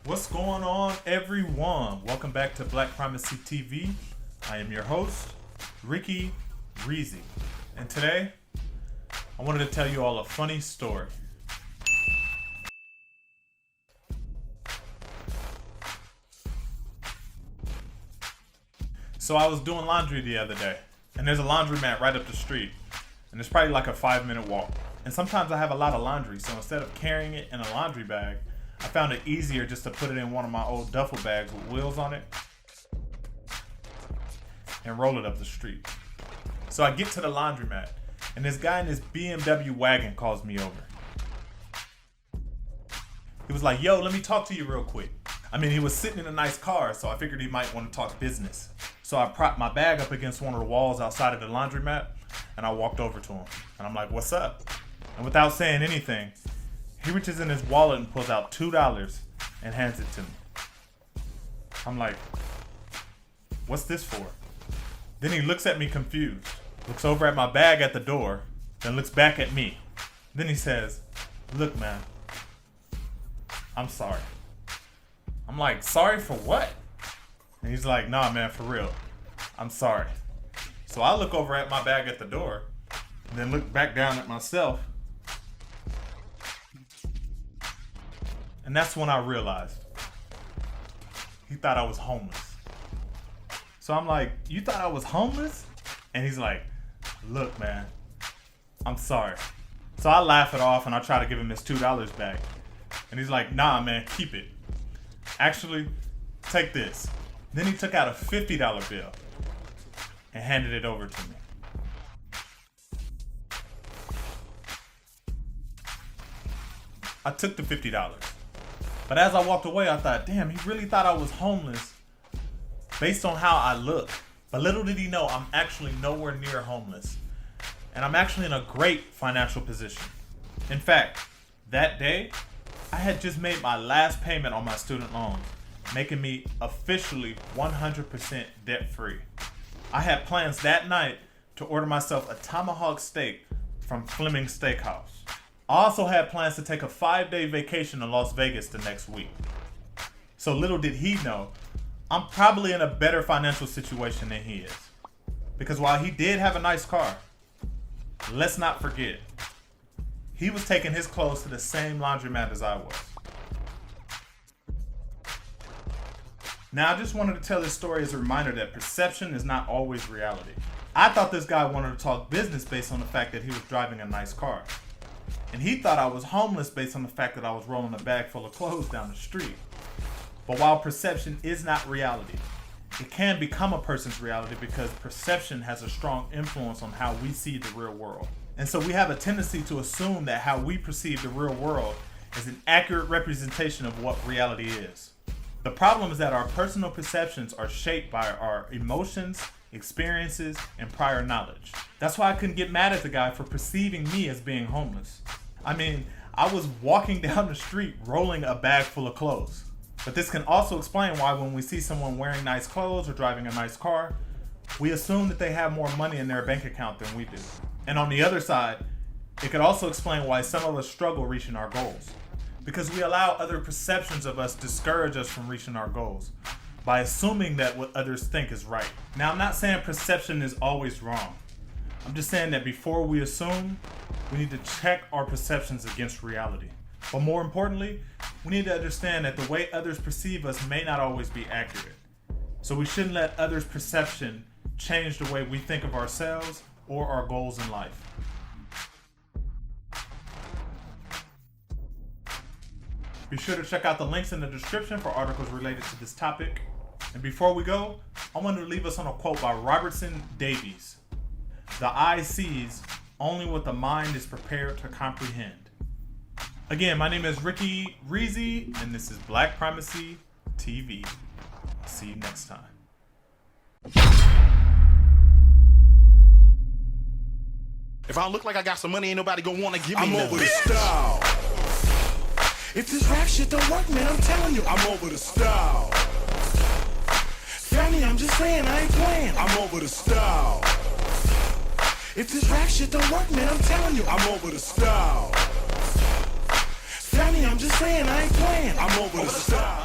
What's going on, everyone? Welcome back to Black Primacy TV. I am your host, Ricky ReeezY. And today, I wanted to tell you all a funny story. So I was doing laundry the other day, and there's a laundromat right up the street. And it's probably like a 5-minute walk. And sometimes I have a lot of laundry, so instead of carrying it in a laundry bag, I found it easier just to put it in one of my old duffel bags with wheels on it and roll it up the street. So I get to the laundromat, and this guy in this BMW wagon calls me over. He was like, yo, let me talk to you real quick. I mean, he was sitting in a nice car, so I figured he might want to talk business. So I propped my bag up against one of the walls outside of the laundromat, and I walked over to him. And I'm like, what's up? And without saying anything, he reaches in his wallet and pulls out $2 and hands it to me. I'm like, what's this for? Then he looks at me confused, looks over at my bag at the door, then looks back at me. Then he says, look, man, I'm sorry. I'm like, sorry for what? And he's like, nah, man, for real. I'm sorry. So I look over at my bag at the door, and then look back down at myself. And that's when I realized he thought I was homeless. So I'm like, you thought I was homeless? And he's like, look, man, I'm sorry. So I laugh it off and I try to give him his $2 back. And he's like, nah, man, keep it. Actually, take this. Then he took out a $50 bill and handed it over to me. I took the $50. But as I walked away, I thought, damn, he really thought I was homeless based on how I look. But little did he know, I'm actually nowhere near homeless. And I'm actually in a great financial position. In fact, that day, I had just made my last payment on my student loans, making me officially 100% debt-free. I had plans that night to order myself a tomahawk steak from Fleming Steakhouse. I also had plans to take a 5-day vacation to Las Vegas the next week. So little did he know, I'm probably in a better financial situation than he is. Because while he did have a nice car, let's not forget, he was taking his clothes to the same laundromat as I was. Now, I just wanted to tell this story as a reminder that perception is not always reality. I thought this guy wanted to talk business based on the fact that he was driving a nice car. And he thought I was homeless based on the fact that I was rolling a bag full of clothes down the street. But while perception is not reality, it can become a person's reality because perception has a strong influence on how we see the real world. And so we have a tendency to assume that how we perceive the real world is an accurate representation of what reality is. The problem is that our personal perceptions are shaped by our emotions, experiences, and prior knowledge. That's why I couldn't get mad at the guy for perceiving me as being homeless. I mean, I was walking down the street rolling a bag full of clothes. But this can also explain why when we see someone wearing nice clothes or driving a nice car, we assume that they have more money in their bank account than we do. And on the other side, it could also explain why some of us struggle reaching our goals. Because we allow other perceptions of us discourage us from reaching our goals by assuming that what others think is right. Now, I'm not saying perception is always wrong. I'm just saying that before we assume, we need to check our perceptions against reality. But more importantly, we need to understand that the way others perceive us may not always be accurate. So we shouldn't let others' perception change the way we think of ourselves or our goals in life. Be sure to check out the links in the description for articles related to this topic. And before we go, I wanted to leave us on a quote by Robertson Davies. The eye sees only what the mind is prepared to comprehend. Again, my name is Ricky ReeezY, and this is Black Primacy TV. I'll see you next time. If I don't look like I got some money, ain't nobody gonna wanna give me I'm none. over the style. If this rap shit don't work, man, I'm telling you, I'm over the style. Family, I'm just saying, I ain't playing. I'm over the style. If this rap shit don't work, man, I'm telling you, I'm over the style. Family, I'm just saying, I ain't playing. I'm over the style.